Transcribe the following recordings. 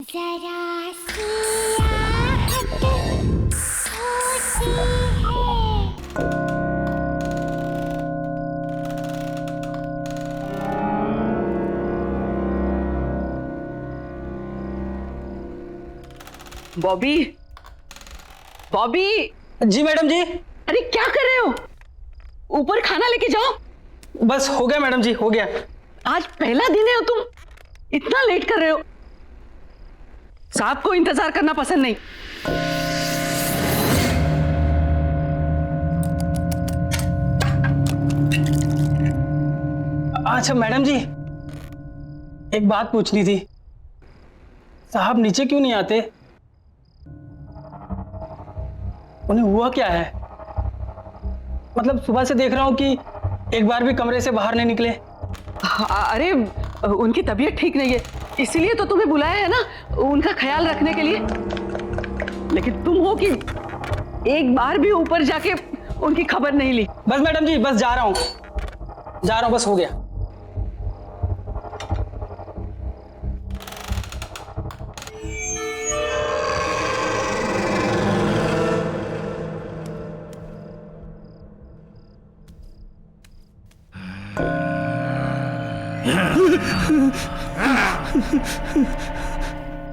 जरा सी आहट होती है। बॉबी, बॉबी। जी मैडम जी। अरे क्या कर रहे हो? ऊपर खाना लेके जाओ। बस हो गया मैडम जी, हो गया। आज पहला दिन है और तुम इतना लेट कर रहे हो। साहब को इंतजार करना पसंद नहीं। अच्छा मैडम जी, एक बात पूछनी थी। साहब नीचे क्यों नहीं आते? उन्हें हुआ क्या है? मतलब सुबह से देख रहा हूं कि एक बार भी कमरे से बाहर नहीं निकले। अरे उनकी तबीयत ठीक नहीं है, इसीलिए तो तुम्हें बुलाया है ना, उनका ख्याल रखने के लिए। लेकिन तुम हो कि एक बार भी ऊपर जाके उनकी खबर नहीं ली। बस मैडम जी, बस जा रहा हूं, बस हो गया।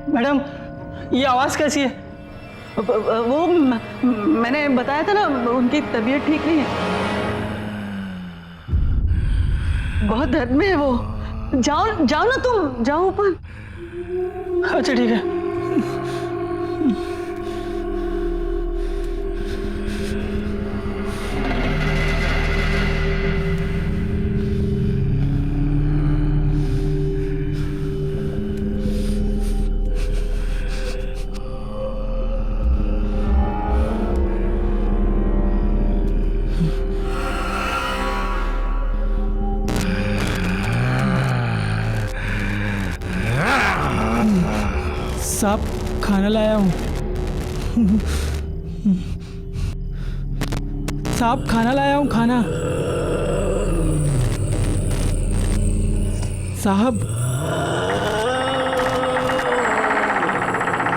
मैडम, ये आवाज कैसी है? वो मैंने बताया था ना, उनकी तबीयत ठीक नहीं है, बहुत दर्द में है वो। जाओ जाओ ना, तुम जाओ ऊपर। अच्छा ठीक है। साहब खाना लाया हूँ। साहब खाना लाया हूँ, खाना। साहब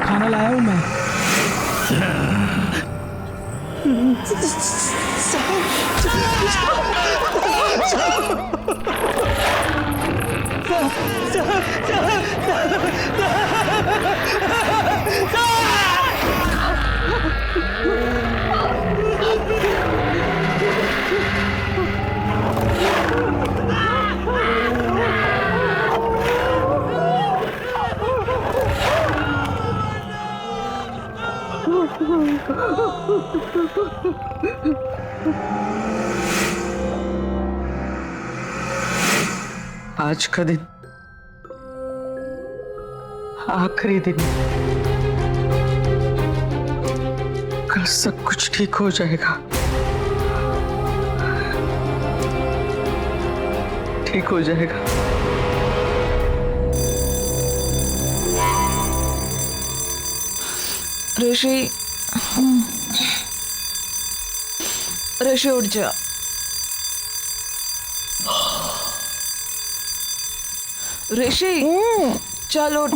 खाना लाया हूँ मैं। आज का दिन आखिरी दिन, कल सब कुछ ठीक हो जाएगा, ठीक हो जाएगा। ऋषि, ऋषि उठ जा। ऋषि चल उठ,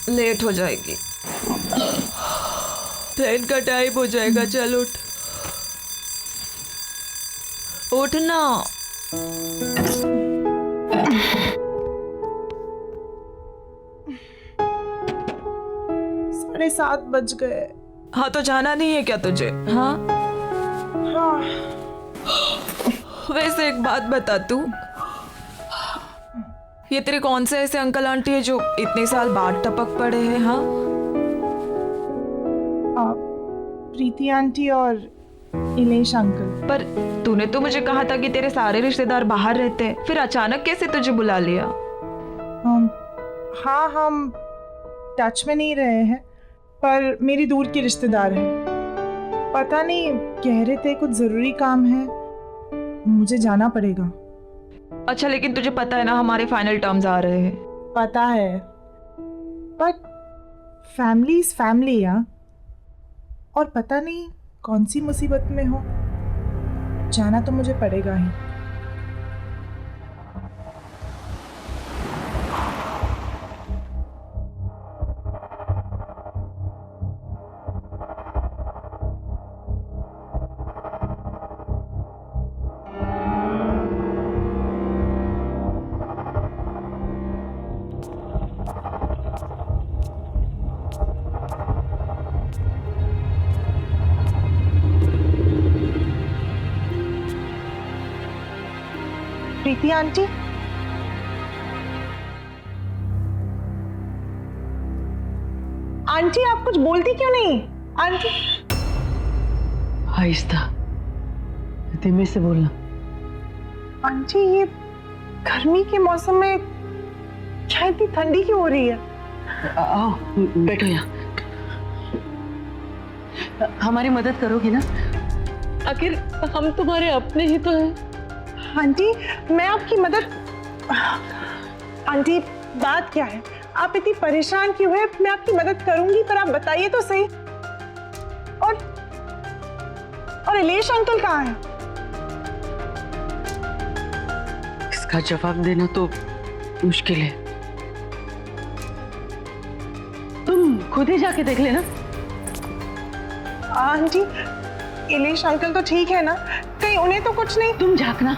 लेट हो जाएगी, ट्रेन का टाइम हो जाएगा। चल उठ, उठ ना। 7:30 बज गए। हाँ तो जाना नहीं है क्या तुझे? हाँ हाँ। वैसे एक बात बता, तू ये तेरे कौन से ऐसे अंकल आंटी है जो इतने साल बाद टपक पड़े हैं? हाँ, प्रीति आंटी और इलेश अंकल। पर तूने तो मुझे कहा था कि तेरे सारे रिश्तेदार बाहर रहते हैं, फिर अचानक कैसे तुझे बुला लिया? हाँ, हम टच में नहीं रहे हैं, पर मेरी दूर की रिश्तेदार हैं। पता नहीं, कह रहे थे कुछ ज़रूरी काम है, मुझे जाना पड़ेगा। अच्छा, लेकिन तुझे पता है ना हमारे फाइनल टर्म्स आ रहे हैं। पता है, बट फैमिली इज फैमिली यार। और पता नहीं कौन सी मुसीबत में हो, जाना तो मुझे पड़ेगा ही। प्रीति आंटी? आंटी आप कुछ बोलती क्यों नहीं? आंटी आहिस्ता, धीमे से बोलना। आंटी ये गर्मी के मौसम में क्या इतनी ठंडी क्यों हो रही है? आओ बैठो यहाँ। हमारी मदद करोगी ना? आखिर हम तुम्हारे अपने ही तो हैं। आंटी मैं आपकी मदद। आंटी बात क्या है? आप इतनी परेशान क्यों है? मैं आपकी मदद करूंगी, पर आप बताइए तो सही। और इलेश अंकल कहाँ है? इसका जवाब देना तो मुश्किल है। तुम खुद ही जाके देख लेना। आंटी इलेश अंकल तो ठीक है ना? कहीं उन्हें तो कुछ नहीं? तुम झांकना,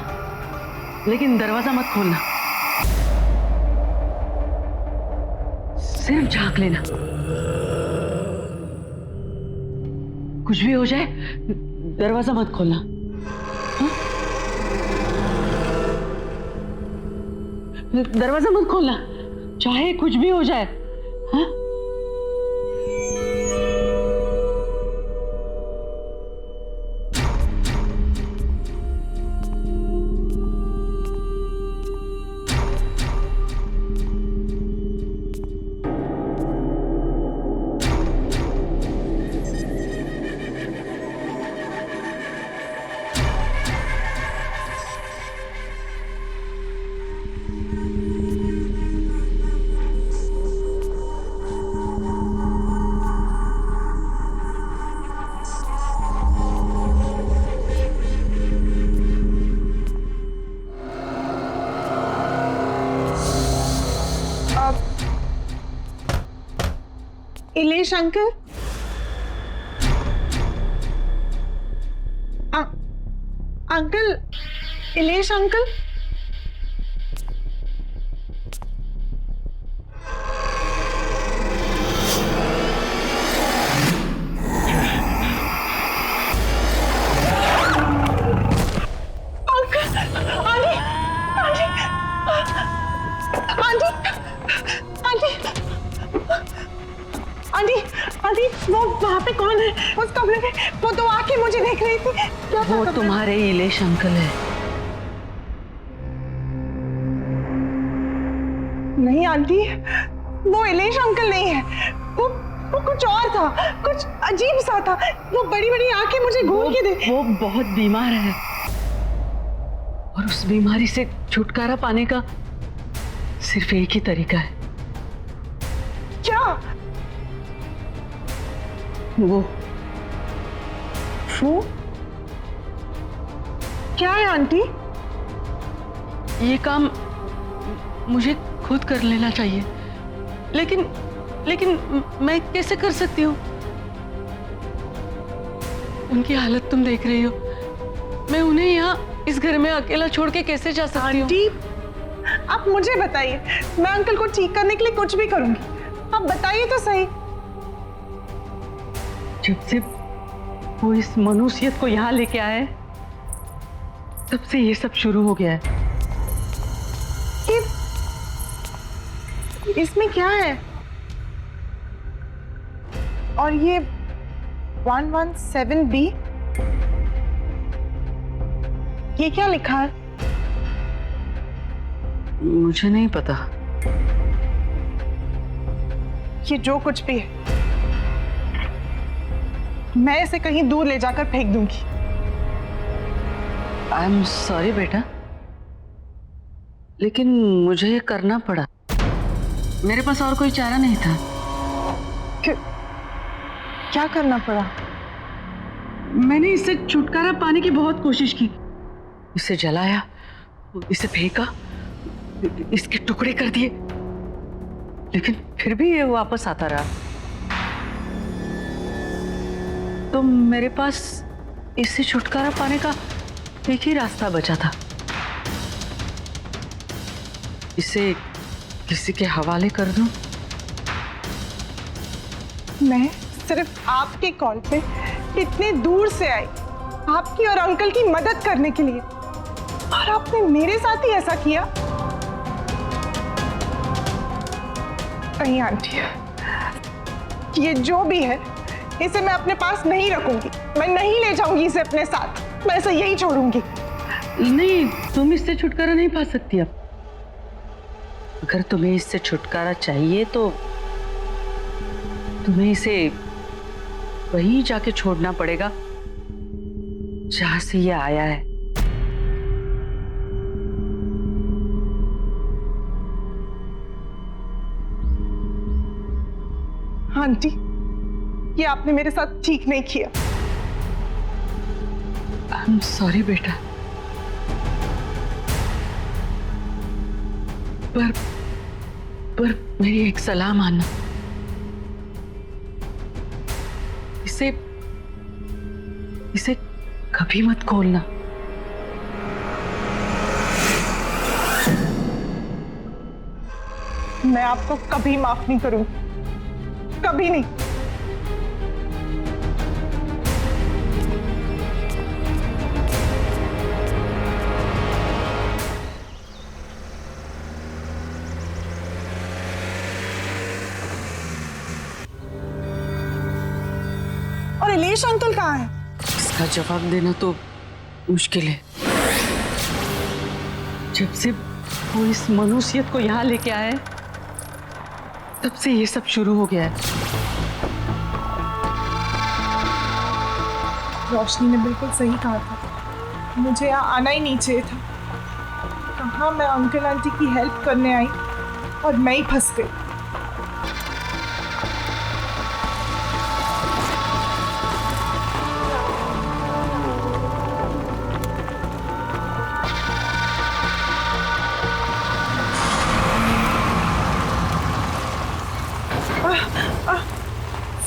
लेकिन दरवाजा मत खोलना। सिर्फ झांक लेना। कुछ भी हो जाए दरवाजा मत खोलना। हाँ? दरवाजा मत खोलना, चाहे कुछ भी हो जाए। हाँ? Ilesh uncle? Uncle, Ilesh uncle? Aunty aunty वो वहाँ पे कौन है उस कमरे में? वो तो आके मुझे देख रही थी। क्या वो तुम्हारे इलेश अंकल है। नहीं आंटी, वो इलेश अंकल नहीं है। वो कुछ और था, कुछ अजीब सा था। वो बड़ी बड़ी आंखें मुझे घूर के दे। वो बहुत बीमार है और उस बीमारी से छुटकारा पाने का सिर्फ एक ही तरीका है। क्या? वो क्या है आंटी? ये काम मुझे खुद कर लेना चाहिए, लेकिन मैं कैसे कर सकती हूँ? उनकी हालत तुम देख रही हो। मैं उन्हें यहाँ इस घर में अकेला छोड़ के कैसे जा सकती हूँ? आंटी आप मुझे बताइए, मैं अंकल को ठीक करने के लिए कुछ भी करूंगी। आप बताइए तो सही। जब से वो इस मनुष्यत को यहाँ लेके आए, तब से ये सब शुरू हो गया है। इसमें क्या है? और ये 117B, ये क्या लिखा है? मुझे नहीं पता। ये जो कुछ भी है, मैं इसे कहीं दूर ले जाकर फेंक दूंगी। आई एम सॉरी बेटा, लेकिन मुझे ये करना पड़ा। मेरे पास और कोई चारा नहीं था। क्या करना पड़ा? मैंने इससे छुटकारा पाने की बहुत कोशिश की। इसे जलाया, इसे फेंका, इसके टुकड़े कर दिए, लेकिन फिर भी ये वापस आता रहा। तो मेरे पास इससे छुटकारा पाने का एक ही रास्ता बचा था। इसे किसी के हवाले कर दूं? मैं सिर्फ आपके कॉल पे इतने दूर से आई, आपकी और अंकल की मदद करने के लिए। और आपने मेरे साथ ही ऐसा किया? नहीं आंटी, ये जो भी है इसे मैं अपने पास नहीं रखूंगी, मैं नहीं ले जाऊंगी इसे अपने साथ, मैं इसे यही छोड़ूंगी। नहीं, तुम इससे छुटकारा नहीं पा सकती अब। अगर तुम्हें इससे छुटकारा चाहिए तो तुम्हें इसे वहीं जाके छोड़ना पड़ेगा जहां से ये आया है। आंटी, ये आपने मेरे साथ ठीक नहीं किया। आई एम सॉरी बेटा, पर मेरी एक सलाह मानना, इसे कभी मत खोलना। मैं आपको कभी माफ नहीं करूंगी, कभी नहीं। और इलेश अंकल कहाँ है? इसका जवाब देना तो मुश्किल है। जब से वो इस मनुष्यत को यहाँ लेके आए तब से ये सब शुरू हो गया है। रोशनी ने बिल्कुल सही कहा था, मुझे यहाँ आना ही नहीं चाहिए था। कहाँ मैं अंकल आंटी की हेल्प करने आई और मैं ही फंस गई।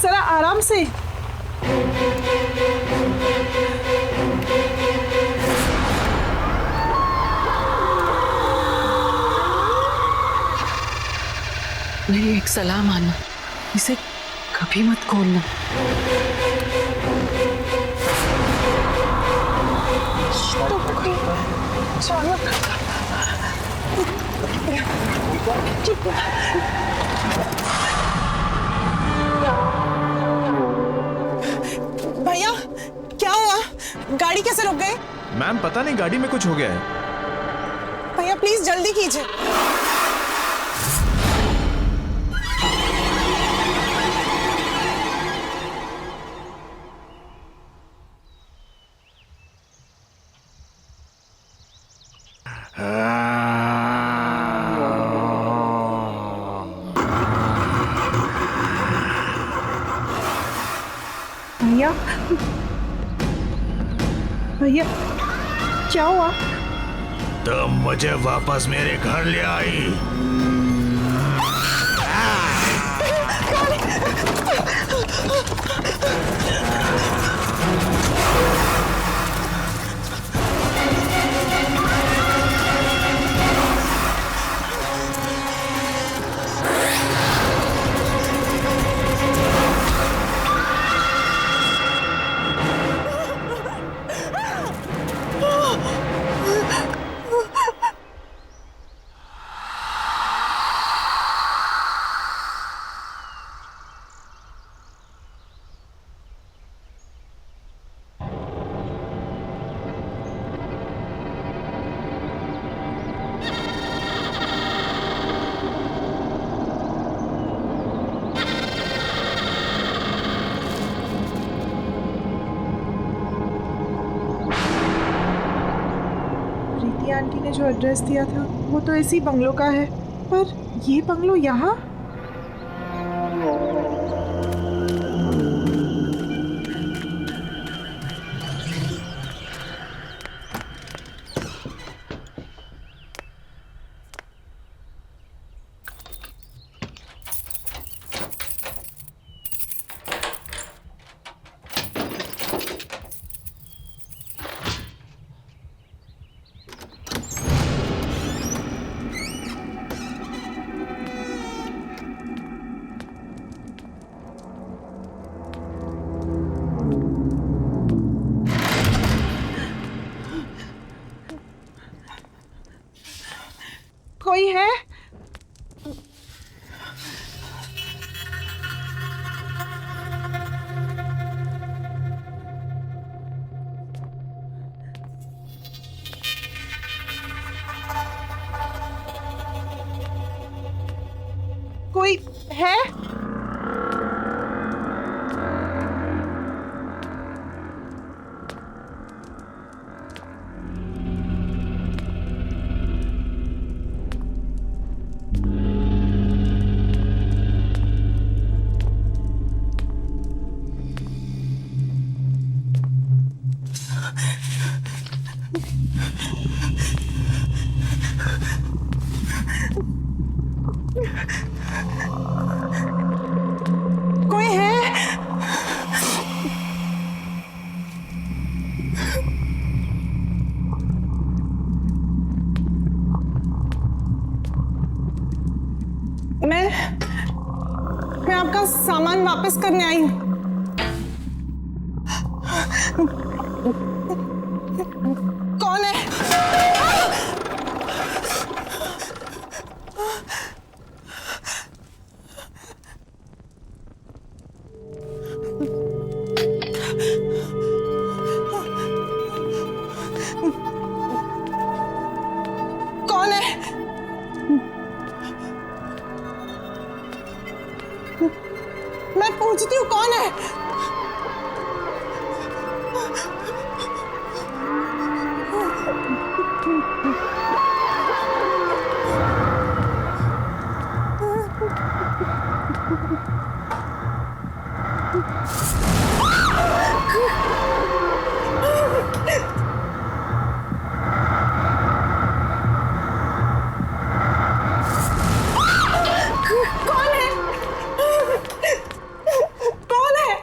जरा आराम से। मेरी एक सलाह मानना, इसे कभी मत खोलना। तो कोई अचानक भैया, क्या हुआ? गाड़ी कैसे रुक गई? मैम पता नहीं, गाड़ी में कुछ हो गया है। भैया प्लीज जल्दी कीजिए। भैया, भैया क्या हुआ? तुम मुझे वापस मेरे घर ले आई। प्रीति आंटी ने जो एड्रेस दिया था वो तो इसी बंगलो का है, पर ये बंगलो यहाँ? आपका सामान वापस करने आई हूँ। कौन है? कौन है? मैं पूछती हूँ कौन है? कौन है? कौन है?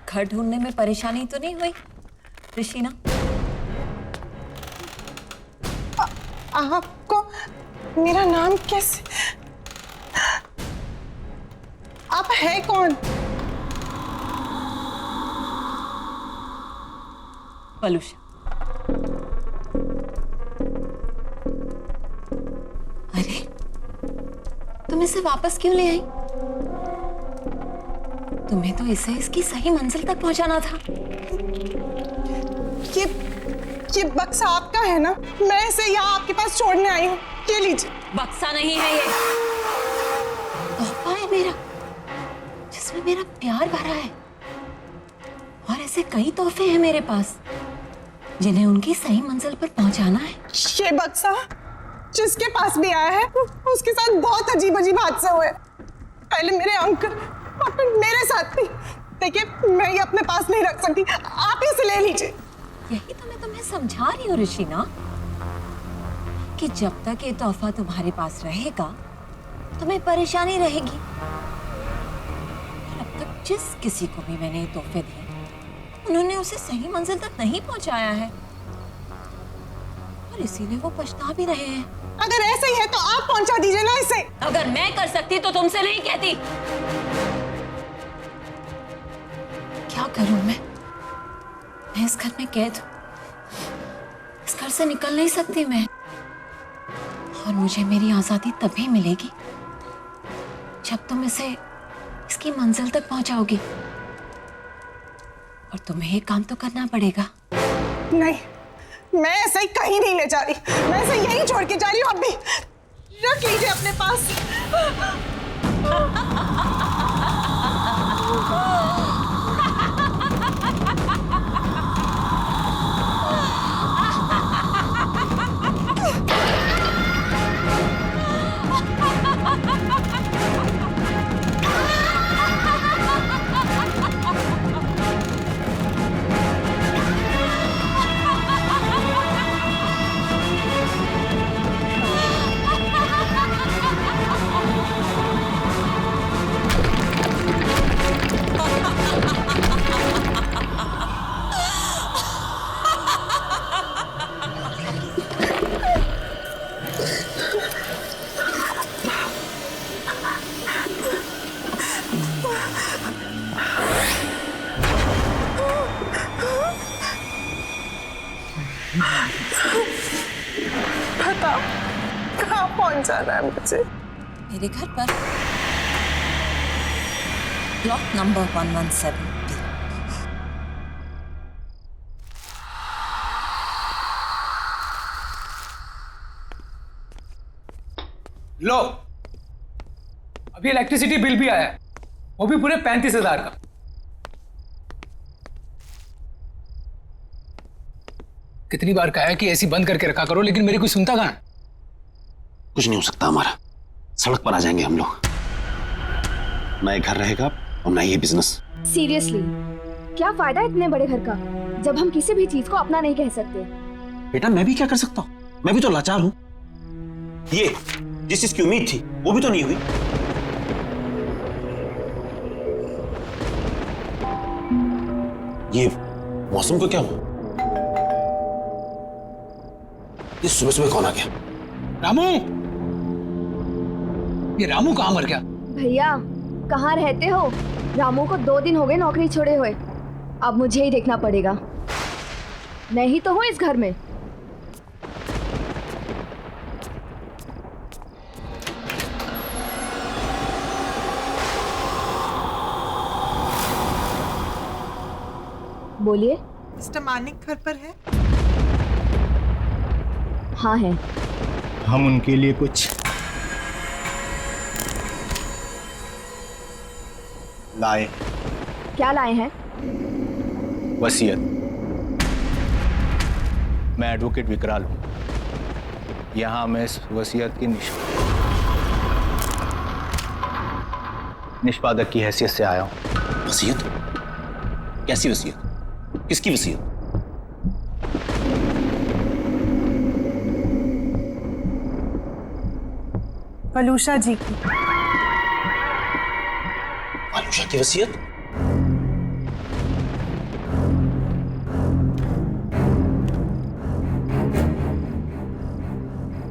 घर ढूंढने में परेशानी तो नहीं हुई ऋषिना? आपको मेरा नाम कैसे? आप है कौन? पलूषा। अरे तुम इसे वापस क्यों ले आई? तुम्हें तो इसे इसकी सही मंजिल तक पहुंचाना था। ये बक्सा आपका है ना? मैं इसे यहाँ आपके पास छोड़ने आई हूँ। ये लीजिए। बक्सा नहीं है ये, तोहफा है मेरा, जिसमें मेरा प्यार भरा है। और ऐसे कई तोहफे हैं मेरे पास जिन्हें उनकी सही मंजिल पर पहुंचाना है। ये बक्सा जिसके पास भी आया है उसके साथ बहुत अजीब अजीब हादसे हुए। पहले मेरे अंकल और फिर मेरे साथ भी। देखिए मैं ये अपने पास नहीं रख सकती, आप इसे ले लीजिए। यही तो मैं तुम्हें समझा रही हूँ ऋषिना, कि जब तक ये तोहफा तुम्हारे पास रहेगा तुम्हें परेशानी रहेगी। अब तक जिस किसी को भी मैंने ये तोहफे दिए उन्होंने उसे सही मंजिल तक नहीं पहुंचाया है, और इसीलिए वो पछता भी रहे हैं। अगर ऐसे ही है तो आप पहुंचा दीजिए ना इसे। अगर मैं कर सकती तो तुमसे नहीं कहती। क्या करूं मैं इस घर में कैद हूं, इस घर से निकल नहीं सकती मैं। और मुझे मेरी आजादी तभी मिलेगी जब तुम इसे इसकी मंजिल तक पहुंचाओगी। और तुम्हें एक काम तो करना पड़ेगा। नहीं, मैं ऐसे कहीं नहीं ले जा रही, मैं इसे यहीं छोड़ के जा रही हूँ। अब भी रख लीजिए अपने पास। बताओ कहाँ पहुंचाना है मुझे? मेरे घर पर ब्लॉक नंबर 117B। लो, अभी इलेक्ट्रिसिटी बिल भी आया है, वो भी पूरे 35,000 का। कितनी बार कहा है कि ऐसी बंद करके रखा करो, लेकिन मेरी कोई सुनता कहाँ है? कुछ नहीं हो सकता हमारा, सड़क पर आ जाएंगे हम लोग। ना ये घर रहेगा और ना ये बिजनेस। सीरियसली क्या फायदा इतने बड़े घर का जब हम किसी भी चीज को अपना नहीं कह सकते। बेटा मैं भी क्या कर सकता हूँ, मैं भी तो लाचार हूँ। ये जिस चीज की उम्मीद थी वो भी तो नहीं हुई। ये मौसम को क्या हुआ? ये सुबह सुबह कौन आ गया? रामू, ये रामू कहाँ मर गया? भैया कहाँ रहते हो? रामू को 2 दिन हो गए नौकरी छोड़े हुए। अब मुझे ही देखना पड़ेगा, मैं ही तो हूँ इस घर में। बोलिए। मिस्टर मानिक घर पर है? हाँ है। हम उनके लिए कुछ लाए। क्या लाए हैं? वसीयत। मैं एडवोकेट विकराल हूं। यहां मैं इस वसीयत की निष्पादक की हैसियत से आया हूं। वसीयत? कैसी वसीयत? किसकी वसीयत? वलूषा जी की। आलूषा की वसीयत?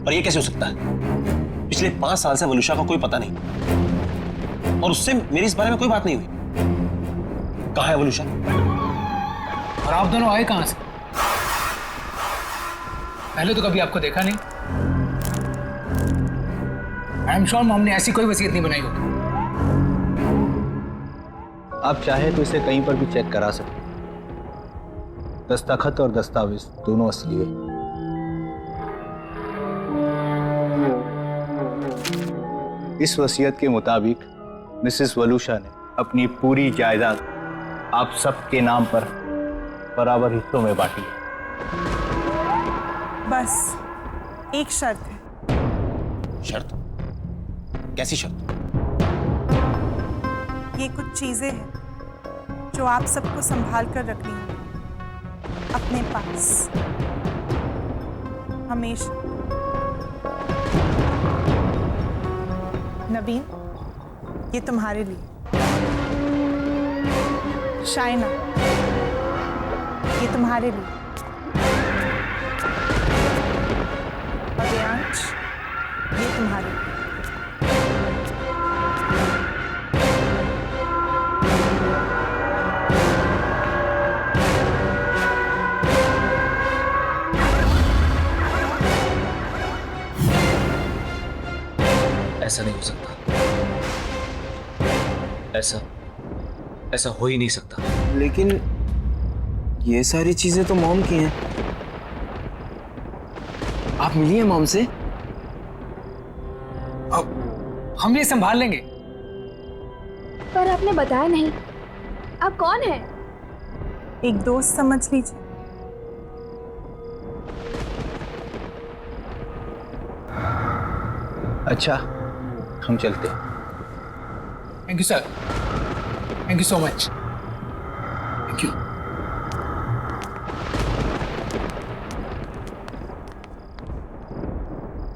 और ये कैसे हो सकता है? पिछले 5 साल से वलूषा का कोई पता नहीं और उससे मेरी इस बारे में कोई बात नहीं हुई। कहाँ है वलूषा? और आप दोनों आए कहां से? पहले तो कभी आपको देखा नहीं। आई एम श्योर मॉम ने ऐसी कोई वसीयत नहीं बनाई होगी। आप चाहे तो इसे कहीं पर भी चेक करा सकते। दस्तखत और दस्तावेज दोनों असली है। इस वसीयत के मुताबिक मिसेस वलूषा ने अपनी पूरी जायदाद आप सबके नाम पर बराबर हिस्सों में बांटी है। बस एक शर्त है। शर्त? कैसी शर्त? ये कुछ चीजें हैं जो आप सबको संभाल कर रखनी है अपने पास हमेशा। नवीन, ये तुम्हारे लिए। शाइना, ये तुम्हारे लिए। और देयांश, ये तुम्हारे लिए। ऐसा नहीं हो सकता। ऐसा हो ही नहीं सकता। लेकिन ये सारी चीजें तो मॉम की हैं। आप मिली हैं मॉम से? अब हम ये संभाल लेंगे। पर आपने बताया नहीं, आप कौन है? एक दोस्त समझ लीजिए। अच्छा, हम चलते हैं। Thank you sir, thank you so much. Thank you.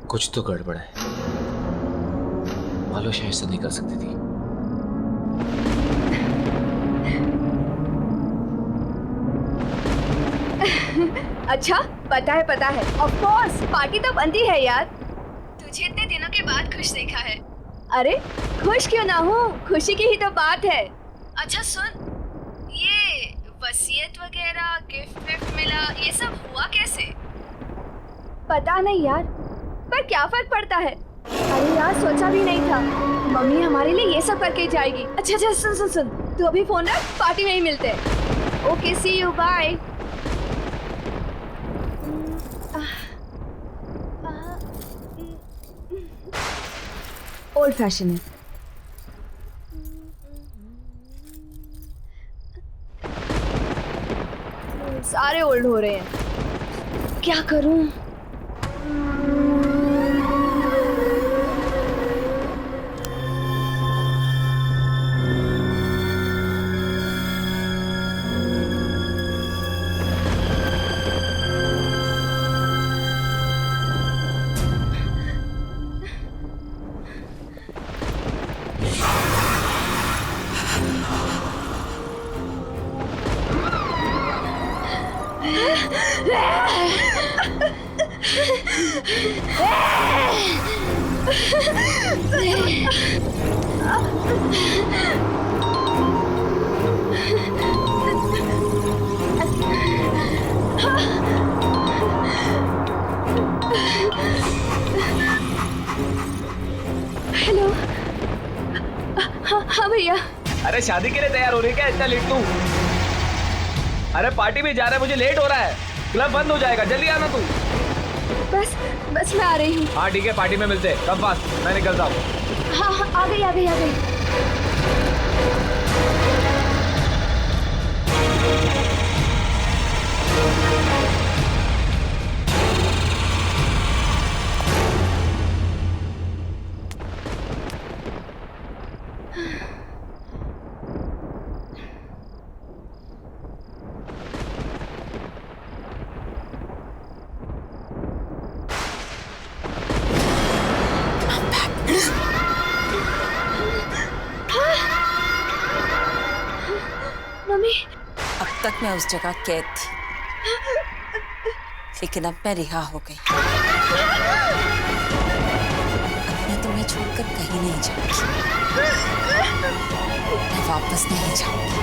कुछ तो गड़बड़ है। आलूषा ऐसा नहीं कर सकती थी। अच्छा, पता है। ऑफ कोर्स, पार्टी तो बनती है यार। तुझे इतने दिनों के बाद खुश देखा है। अरे खुश क्यों ना हूँ, खुशी की ही तो बात है। अच्छा सुन, ये वसीयत वगैरह गिफ्ट मिला, ये सब हुआ कैसे? पता नहीं यार, पर क्या फर्क पड़ता है। अरे यार, सोचा भी नहीं था मम्मी हमारे लिए ये सब करके जाएगी। अच्छा सुन, तू अभी फोन रख, पार्टी में ही मिलते हैं। Okay, see you, bye. Old fashion है। सारे ओल्ड हो रहे हैं, क्या करूं? हेलो। हाँ भैया। अरे शादी के लिए तैयार हो रही है क्या इतना लेट तू? अरे पार्टी में जा रहा है, मुझे लेट हो रहा है, क्लब बंद हो जाएगा, जल्दी आना तू। बस मैं आ रही हूँ। हाँ ठीक है, पार्टी में मिलते हैं, कम फास्ट, मैं निकलता हूँ। हाँ आ गई। मम्मी। अब तक मैं उस जगह कैद थी, लेकिन अब मैं रिहा हो गई। अब मैं तुम्हें छोड़कर कहीं नहीं जाऊंगी, मैं वापस नहीं जाऊंगी।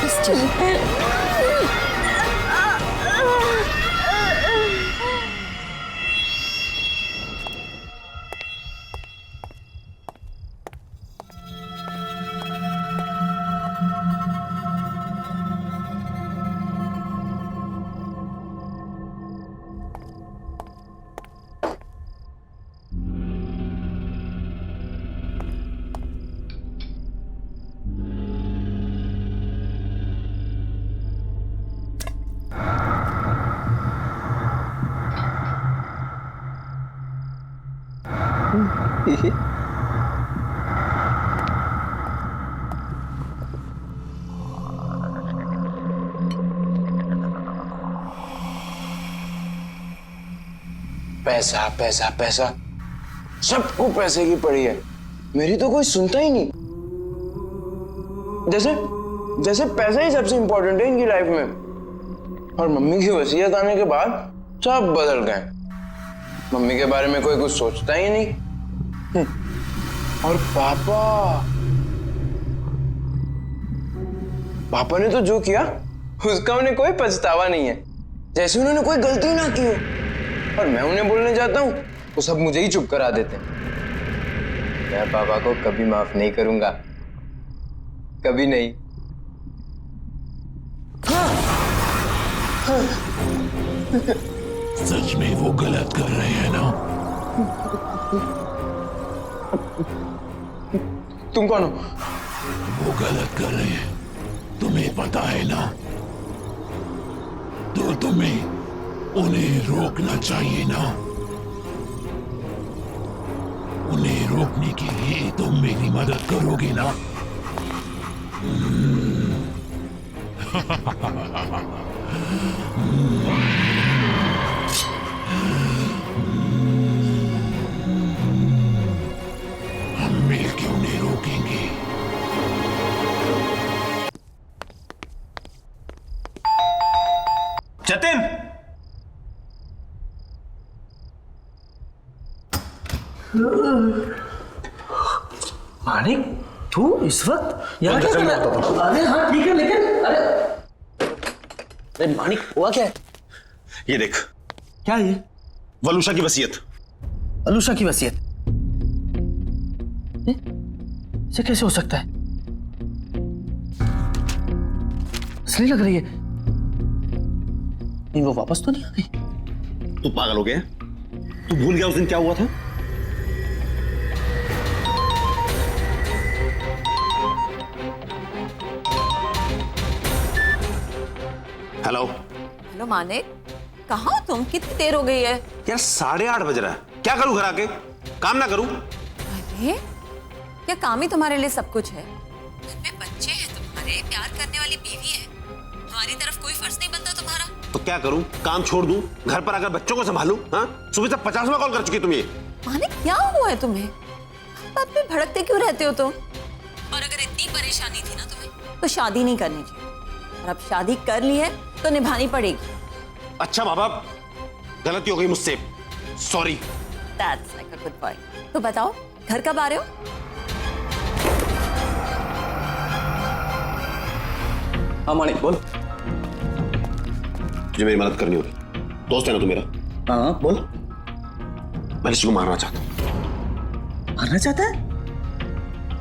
बस चलो। पैसा पैसा पैसा, सबको पैसे की पड़ी है, मेरी तो कोई सुनता ही नहीं। जैसे जैसे पैसा ही सबसे इंपॉर्टेंट है इनकी लाइफ में। और मम्मी की वसीयत आने के बाद सब बदल गए। मम्मी के बारे में कोई कुछ सोचता ही नहीं। और पापा ने तो जो किया उसका उन्हें कोई पछतावा नहीं है, जैसे उन्होंने कोई गलती ना की हो। और मैं उन्हें बोलने जाता हूँ वो सब मुझे ही चुप करा देते हैं। मैं पापा को कभी माफ नहीं करूंगा, कभी नहीं। सच में वो गलत कर रहे हैं ना? तुम कौन हो? वो गलत कर रहे हैं, तुम्हें पता है ना? तो तुम्हें उन्हें रोकना चाहिए ना? उन्हें रोकने के लिए तुम मेरी मदद करोगे ना? हम मिलकर उन्हें रोकेंगे। जतिन, मानिक, तू इस वक्त यहाँ क्या कर रहा है? अरे हाँ ठीक है, लेकिन अरे मानिक, हुआ क्या है? ये देख। क्या ये? वलूषा की वसीयत। वलूषा की वसीयत? इसे कैसे हो सकता है? असली लग रही है। नहीं, वो वापस तो नहीं आ गई? तू पागल हो गया? तू भूल गया उस दिन क्या हुआ था? हेलो हेलो मानिक, कहाँ हो तुम? कितनी देर हो गई है? यार 8:30 बज रहा है, क्या करूं घर आके? काम ना करूं? अरे क्या काम ही तुम्हारे लिए सब कुछ है? घर में बच्चे हैं तुम्हारे, प्यार करने वाली बीवी है, हमारी तरफ कोई फर्ज नहीं बनता तुम्हारा? तो क्या करूं? काम छोड़ दूं, घर पर आकर बच्चों को संभालूं? हाँ, सुबह से 50वां कॉल कर चुकी तुम ये। मानिक क्या हुआ है तुम्हें? बात पे भड़कते क्यों रहते हो तुम? और अगर इतनी परेशानी थी ना तुम्हें तो शादी नहीं करनी चाहिए, और अब शादी कर ली है तो निभानी पड़ेगी। अच्छा माँ बाप, गलती हो गई मुझसे, sorry. That's like a good boy. तो बताओ घर कब आ रहे हो? हाँ मानिक बोल। मुझे मेरी मदद करनी होगी, दोस्त है ना तू मेरा। हाँ बोल। मैं ऋषि को मारना चाहता हूँ। मारना चाहता है?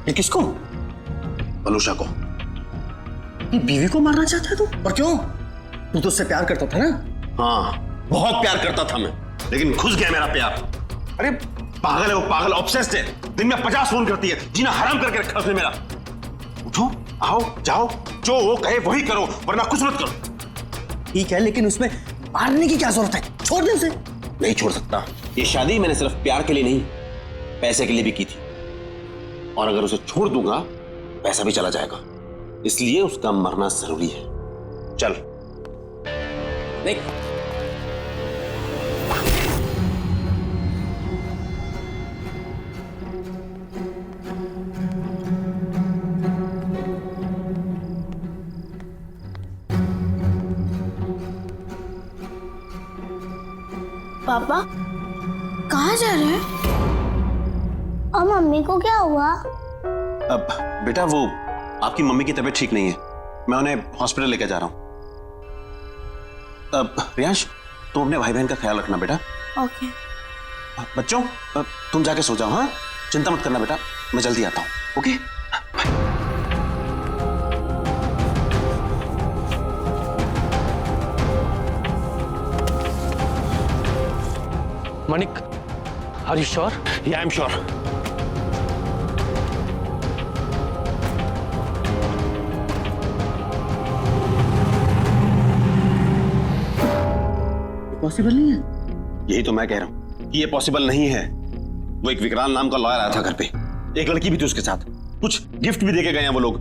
ये किसको? वलूषा को। ये बीवी को मारना चाहता है तू? और क्यों? तू तो उससे प्यार करता था ना? हाँ बहुत प्यार करता था मैं, लेकिन घुस गया मेरा प्यार। अरे पागल है वो, पागल ऑब्सेस्ड है, दिन में 50 फोन करती है, जीना हराम करके रखा उसने मेरा। उठो आओ जाओ, जो वो कहे वही करो, वरना कुछ मत करो। ठीक है, लेकिन उसमें मारने की क्या जरूरत है? छोड़ दे उसे। नहीं छोड़ सकता। ये शादी मैंने सिर्फ प्यार के लिए नहीं, पैसे के लिए भी की थी, और अगर उसे छोड़ दूंगा पैसा भी चला जाएगा, इसलिए उसका मरना जरूरी है। चल नहीं। पापा कहाँ जा रहे हैं? और मम्मी को क्या हुआ? अब बेटा वो आपकी मम्मी की तबीयत ठीक नहीं है, मैं उन्हें हॉस्पिटल लेकर जा रहा हूं। अब रियांश तुम अपने भाई बहन का ख्याल रखना बेटा। ओके। बच्चों तुम जाके सो जाओ। हाँ चिंता मत करना बेटा, मैं जल्दी आता हूं। Okay Manik, are you sure? Yeah, I'm sure. Possible नहीं है। यही तो मैं कह रहा हूं कि ये पॉसिबल नहीं है। वो एक विकराल नाम का लॉयर आया था घर पे, एक लड़की भी थी उसके साथ, कुछ गिफ्ट भी देके गए हैं वो लोग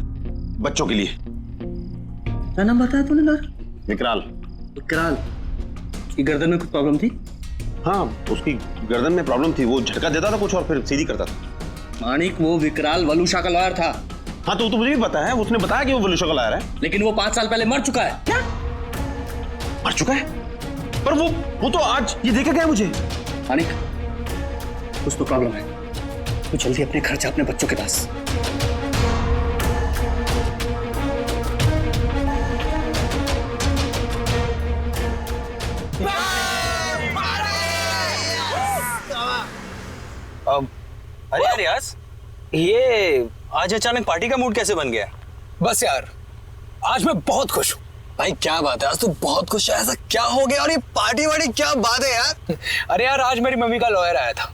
बच्चों के लिए। क्या नाम बताया तूने लॉयर? विकराल। विकराल की गर्दन में कुछ प्रॉब्लम थी? हाँ उसकी गर्दन में प्रॉब्लम थी, वो झटका देता था कुछ और फिर सीधी करता था। मानिक वो विकराल वलूषा का लॉयर था। हाँ तो मुझे भी पता है, उसने बताया कि वो वलूषा का लॉयर है। लेकिन वो 5 साल पहले मर चुका है। क्या मर चुका है? पर वो तो आज ये देके गया मुझे। मानिक कुछ तो प्रॉब्लम है, तू जल्दी अपने घर जा, अपने बच्चों के पास। अरे यार रियाज, ये आज अचानक पार्टी का मूड कैसे बन गया? बस यार आज मैं बहुत खुश हूँ। भाई क्या बात है, आज तू बहुत खुश है, ऐसा क्या हो गया? और ये पार्टी वार्टी क्या बात है यार? अरे यार आज मेरी मम्मी का लॉयर आया था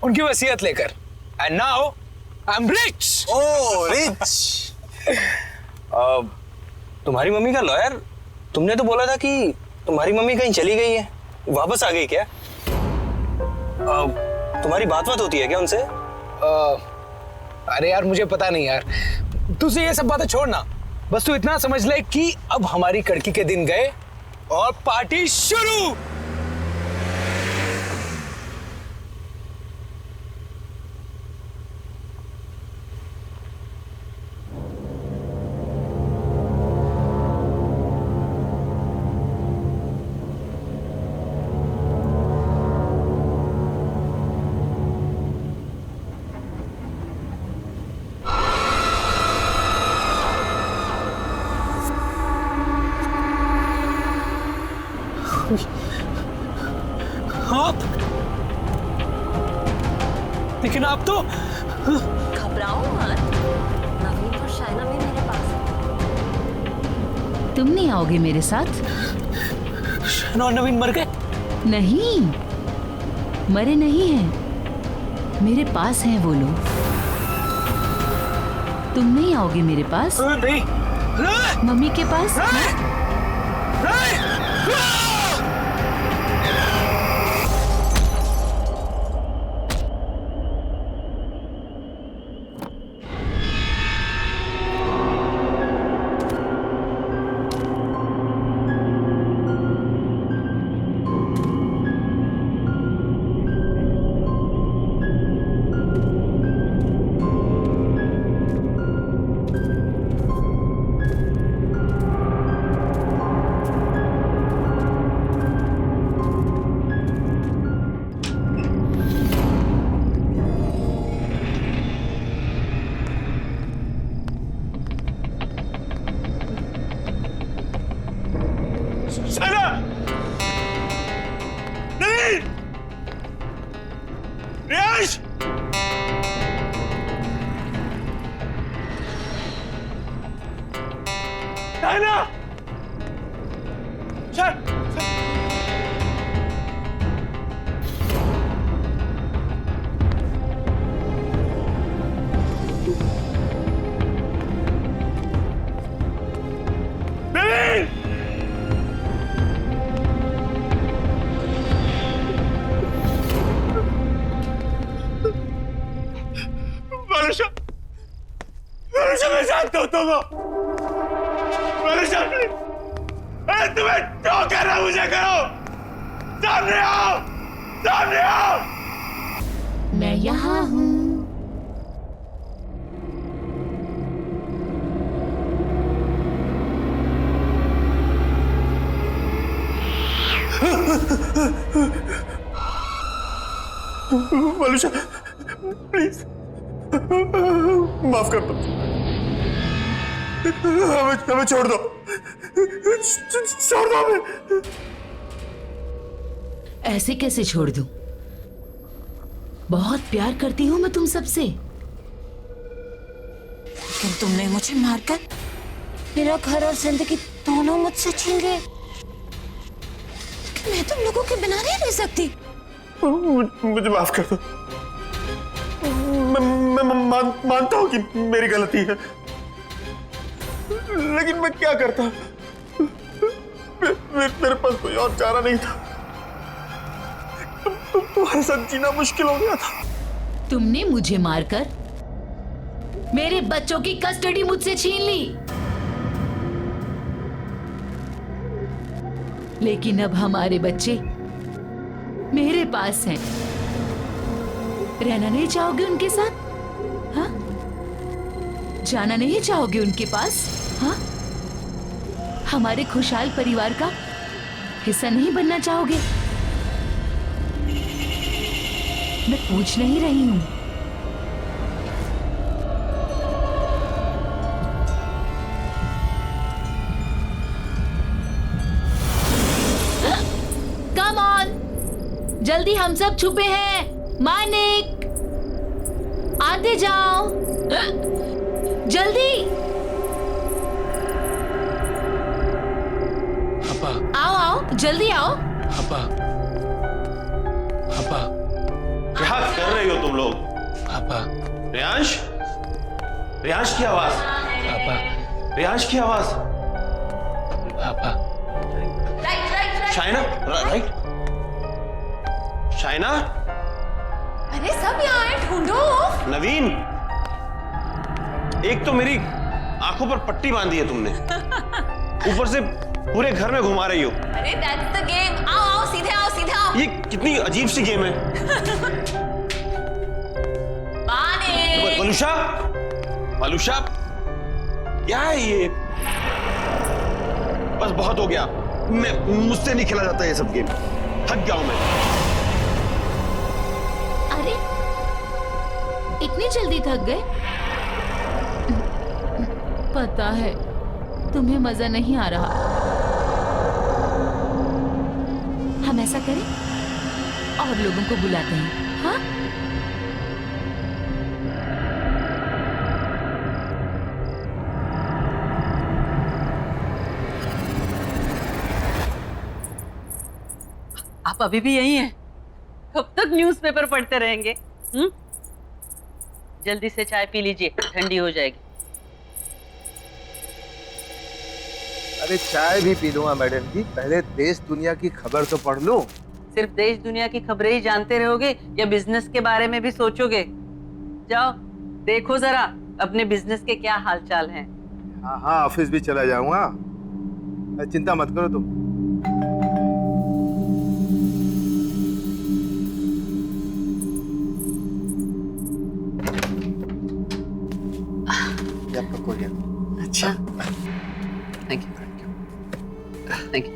उनकी वसीयत लेकर, and now I am rich. Oh rich. तुम्हारी मम्मी का लॉयर? तुमने तो बोला था कि तुम्हारी मम्मी कहीं चली गई है, वापस आ गई क्या? तुम्हारी बात होती है क्या उनसे? अरे यार मुझे पता नहीं यार, तुझे ये सब बातें छोड़ना, बस तू इतना समझ ले कि अब हमारी कड़की के दिन गए और पार्टी शुरू। आप लेकिन आप तो घबराओ मत, नवीन और शाइना भी मेरे पास है। तुम नहीं आओगे मेरे साथ? शाइना और नवीन मर गए? नहीं, मरे नहीं हैं, मेरे पास हैं वो लोग। तुम नहीं आओगे मेरे पास? नहीं। मम्मी के पास? रियांश! डायना! वरुषा! वरुषा, मैं जानता हूं तुमको। वरुषा, अरे तुम्हें जो करना मुझे करो। सामने आओ, सामने आओ। मैं यहाँ हूँ। वरुषा, प्लीज माफ कर दो। हमें छोड़ दो। छोड़ दो हमें। ऐसे कैसे छोड़ दूं? बहुत प्यार करती हूँ मैं तुम सबसे। लेकिन तुमने मुझे मारकर मेरा घर और जिंदगी दोनों मुझसे छीन गए। मैं तुम लोगों के बिना नहीं रह सकती। मुझे माफ कर दो। मैं मानता हूं कि मेरी गलती है, लेकिन मैं क्या करता? मेरे पास कोई और चारा नहीं था। तुम्हारे साथ जीना मुश्किल हो गया था। तुमने मुझे मारकर मेरे बच्चों की कस्टडी मुझसे छीन ली, लेकिन अब हमारे बच्चे मेरे पास हैं। रहना नहीं चाहोगे उनके साथ? हाँ? जाना नहीं चाहोगे उनके पास? हाँ? हमारे खुशहाल परिवार का हिस्सा नहीं बनना चाहोगे? मैं पूछ नहीं रही हूं। कम ऑन, जल्दी, हम सब छुपे हैं। मानिक, आते जाओ, जल्दी। आओ आओ, जल्दी आओ। क्या कर रही हो तुम लोग? रियांश, रियांश की आवाज। रियांश की आवाज। शाइना, राइट? शाइना? अरे सब यहाँ आए, ढूंढो। नवीन, एक तो मेरी आंखों पर पट्टी बांधी है तुमने, ऊपर से पूरे घर में घुमा रही हो। अरे दैट्स द गेम। आओ आओ, सीधे आओ, सीधे आओ। ये कितनी अजीब सी गेम है। वलुषा, वलुषा, क्या है ये? बस बहुत हो गया। मुझसे नहीं खेला जाता ये सब गेम। थक गया हूं मैं। अरे, इतनी जल्दी थक गए? पता है तुम्हें मजा नहीं आ रहा। हम ऐसा करें, और लोगों को बुलाते हैं। हाँ? आप अभी भी यही हैं? कब तक न्यूज़पेपर पढ़ते रहेंगे? जल्दी से चाय पी लीजिए, ठंडी हो जाएगी। अरे चाय भी पी लूंगा मैडम जी, पहले देश दुनिया की खबर तो पढ़ लूं। सिर्फ देश दुनिया की खबरें ही जानते रहोगे या बिजनेस के बारे में भी सोचोगे? जाओ देखो जरा अपने बिजनेस के क्या हालचाल हैं। हाँ हाँ, ऑफिस भी चला जाऊंगा, चिंता मत करो तुम। आपका कोई अच्छा, thank you, thank you.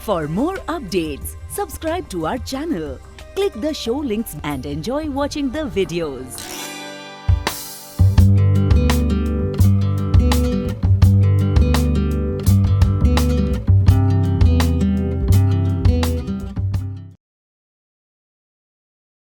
For more updates, subscribe to our channel, click the show links and enjoy watching the videos.